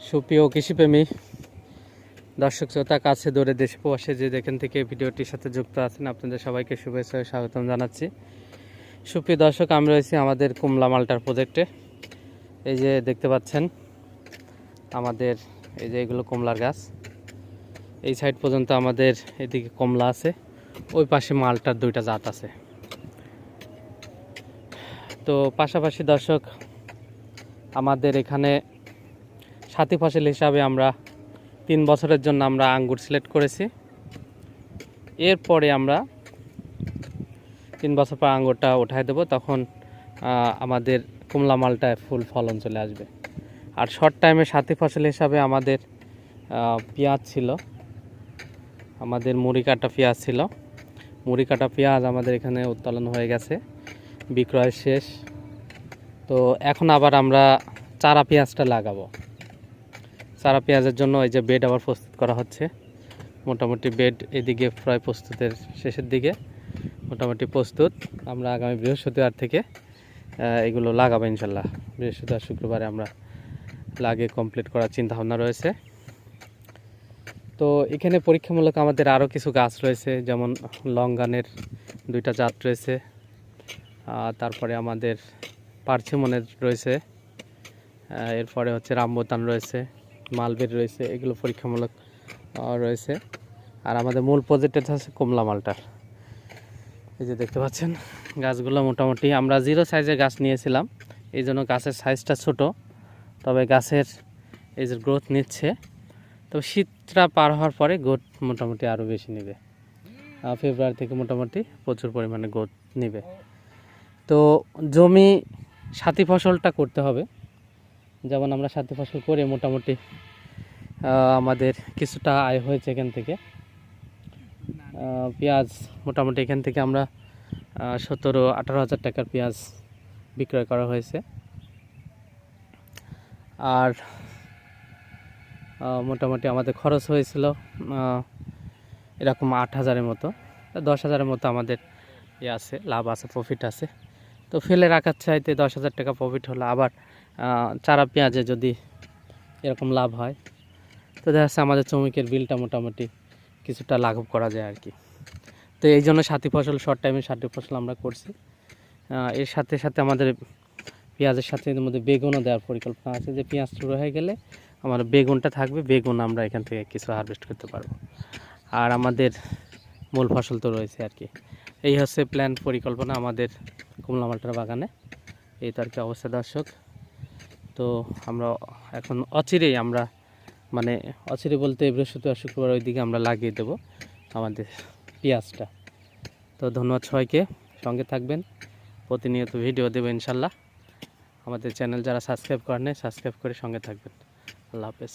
সুপ্রিয় কৃষিপ্রেমী দর্শক শ্রোতা, কাছে দূরে দেশে প্রবাসে যে যেখান থেকে ভিডিওটির সাথে যুক্ত আছেন, আপনাদের সবাইকে শুভেচ্ছা ও স্বাগতম জানাচ্ছি। সুপ্রিয় দর্শক, আমি রয়েছি আমাদের কুমলা মাল্টার প্রজেক্টে। এই যে দেখতে পাচ্ছেন আমাদের এই যে এগুলো কমলার গাছ। এই সাইড পর্যন্ত আমাদের এদিকে কমলা আছে, ওই পাশে মালটার দুইটা জাত আছে। তো পাশাপাশি দর্শক, আমাদের এখানে সাথী ফসল হিসাবে আমরা 3 বছরের জন্য আমরা আঙ্গুর সিলেক্ট করেছি। এরপরে আমরা 3 বছর পর আঙ্গুরটা উঠায় দেব, তখন আমাদের কুমলা মালটায় ফুল ফলন চলে আসবে। আর শর্ট টাইমে সাথী ফসল হিসাবে আমাদের পেঁয়াজ ছিল, আমাদের মুড়ি কাটা পেঁয়াজ ছিল। মুড়ি কাটা পেঁয়াজ আমাদের এখানে উত্তোলন হয়ে গেছে, বিক্রয় শেষ। তো এখন আবার আমরা চারা পেঁয়াজটা লাগাবো। চারা পেঁয়াজের জন্য এই যে বেড আবার প্রস্তুত করা হচ্ছে। মোটামুটি বেড এদিকে প্রায় প্রস্তুতের শেষের দিকে, মোটামুটি প্রস্তুত। আমরা আগামী বৃহস্পতিবার থেকে এগুলো লাগাবো ইনশাল্লাহ। বৃহস্পতিবার শুক্রবারে আমরা লাগিয়ে কমপ্লিট করার চিন্তা ভাবনা রয়েছে। তো এখানে পরীক্ষামূলক আমাদের আরও কিছু গাছ রয়েছে, যেমন লঙ্গানের 2টা জাত রয়েছে, তারপরে আমাদের পার্সিমনের রয়েছে, এরপরে হচ্ছে রামবোতান রয়েছে, মালবেরি রয়েছে, এগুলো পরীক্ষামূলক রয়েছে। আর আমাদের মূল প্রজেক্টে আছে কমলা মালটার। এই যে দেখতে পাচ্ছেন গাছগুলো মোটামুটি আমরা 0 সাইজের গাছ নিয়েছিলাম, এই জন্য গাছের সাইজটা ছোট, তবে গাছের এই যে গ্রোথ নিচ্ছে। তবে শীতটা পার হওয়ার পরে গ্রোথ মোটামুটি আরও বেশি নেবে। ফেব্রুয়ারি থেকে মোটামুটি প্রচুর পরিমাণে গ্রোথ নেবে। তো জমি সাথী ফসলটা করতে হবে। যেমন আমরা সাথী ফসল করে মোটামুটি আমাদের কিছুটা আয় হয়েছে এখান থেকে। পেঁয়াজ মোটামুটি এখান থেকে আমরা 17-18 হাজার টাকার পেঁয়াজ বিক্রয় করা হয়েছে। আর মোটামুটি আমাদের খরচ হয়েছিল এরকম 8,000-এর মতো, 10,000-এর মতো আমাদের আছে, লাভ আছে, প্রফিট আছে। তো ফেলে রাখার চাইতে 10,000 টাকা প্রফিট হলো, আবার চারা পেঁয়াজে যদি এরকম লাভ হয়, তো দেখা যাচ্ছে আমাদের শ্রমিকের বিলটা মোটামুটি কিছুটা লাঘব করা যায় আর কি। তো এই জন্য সাথী ফসল, শর্ট টাইমে সাথী ফসল আমরা করছি। এর সাথে সাথে আমাদের পেঁয়াজের সাথে এর মধ্যে বেগুনও দেওয়ার পরিকল্পনা আছে, যে পেঁয়াজ শুরু হয়ে গেলে আমার বেগুনটা থাকবে, বেগুন আমরা এখান থেকে কিছু হারভেস্ট করতে পারবো। আর আমাদের মূল ফসল তো রয়েছে আর কি। এই হচ্ছে প্ল্যান, পরিকল্পনা আমাদের কুমলা মালটার বাগানে। এই তো আর কি অবস্থা দর্শক। তো আমরা এখন অচিরেই আমরা অচিরে বলতে বৃহস্পতিবার শুক্রবার ওই দিকে আমরা লাগিয়ে দেবো আমাদের পেঁয়াজটা। তো ধন্যবাদ সবাইকে, সঙ্গে থাকবেন, প্রতিনিয়ত ভিডিও দেবো ইনশাল্লাহ। আমাদের চ্যানেল যারা সাবস্ক্রাইব করেন, সাবস্ক্রাইব করে সঙ্গে থাকবেন। আল্লাহ হাফেজ।